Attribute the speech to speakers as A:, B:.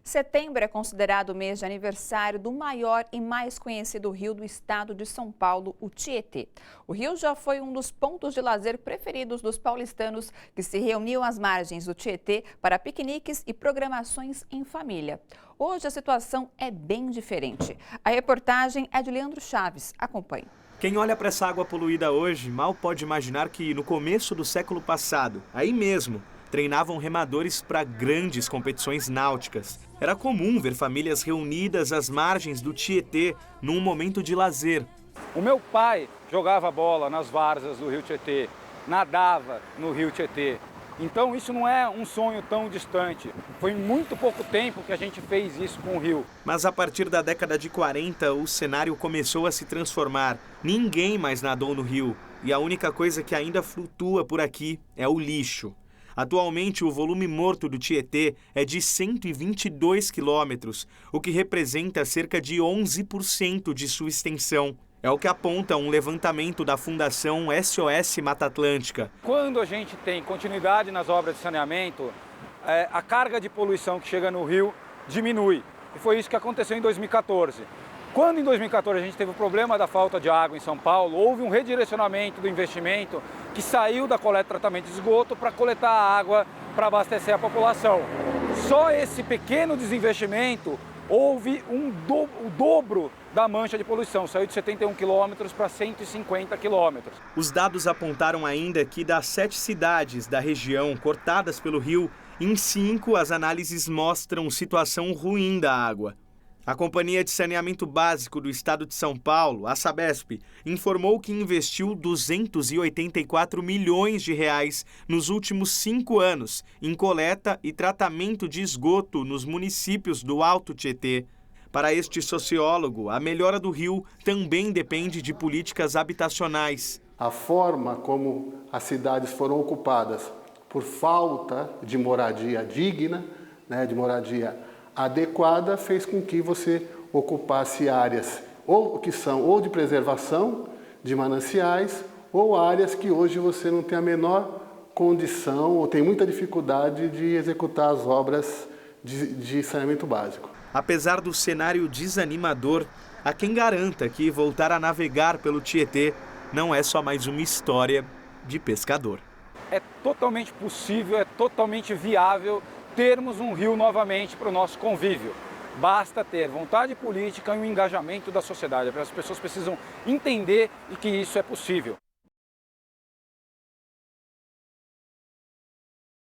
A: Setembro é considerado o mês de aniversário do maior e mais conhecido rio do estado de São Paulo, o Tietê. O rio já foi um dos pontos de lazer preferidos dos paulistanos, que se reuniam às margens do Tietê para piqueniques e programações em família. Hoje a situação é bem diferente. A reportagem é de Leandro Chaves. Acompanhe.
B: Quem olha para essa água poluída hoje mal pode imaginar que no começo do século passado, aí mesmo, treinavam remadores para grandes competições náuticas. Era comum ver famílias reunidas às margens do Tietê num momento de lazer.
C: O meu pai jogava bola nas várzeas do rio Tietê, nadava no rio Tietê. Então isso não é um sonho tão distante. Foi muito pouco tempo que a gente fez isso com o rio.
B: Mas a partir da década de 40, o cenário começou a se transformar. Ninguém mais nadou no rio. E a única coisa que ainda flutua por aqui é o lixo. Atualmente, o volume morto do Tietê é de 122 quilômetros, o que representa cerca de 11% de sua extensão. É o que aponta um levantamento da Fundação SOS Mata Atlântica.
C: Quando a gente tem continuidade nas obras de saneamento, a carga de poluição que chega no rio diminui. E foi isso que aconteceu em 2014. Quando em 2014 a gente teve o problema da falta de água em São Paulo, houve um redirecionamento do investimento que saiu da coleta e tratamento de esgoto para coletar a água para abastecer a população. Só esse pequeno desinvestimento houve o dobro da mancha de poluição, saiu de 71 quilômetros para 150 quilômetros.
B: Os dados apontaram ainda que das 7 cidades da região cortadas pelo rio, em 5 as análises mostram situação ruim da água. A Companhia de Saneamento Básico do Estado de São Paulo, a Sabesp, informou que investiu 284 milhões de reais nos últimos 5 anos em coleta e tratamento de esgoto nos municípios do Alto Tietê. Para este sociólogo, a melhora do rio também depende de políticas habitacionais.
D: A forma como as cidades foram ocupadas por falta de moradia digna, de moradia adequada, fez com que você ocupasse áreas que são ou de preservação de mananciais ou áreas que hoje você não tem a menor condição ou tem muita dificuldade de executar as obras de saneamento básico.
B: Apesar do cenário desanimador, há quem garanta que voltar a navegar pelo Tietê não é só mais uma história de pescador.
C: É totalmente possível, é totalmente viável termos um rio novamente para o nosso convívio. Basta ter vontade política e um engajamento da sociedade. As pessoas precisam entender que isso é possível.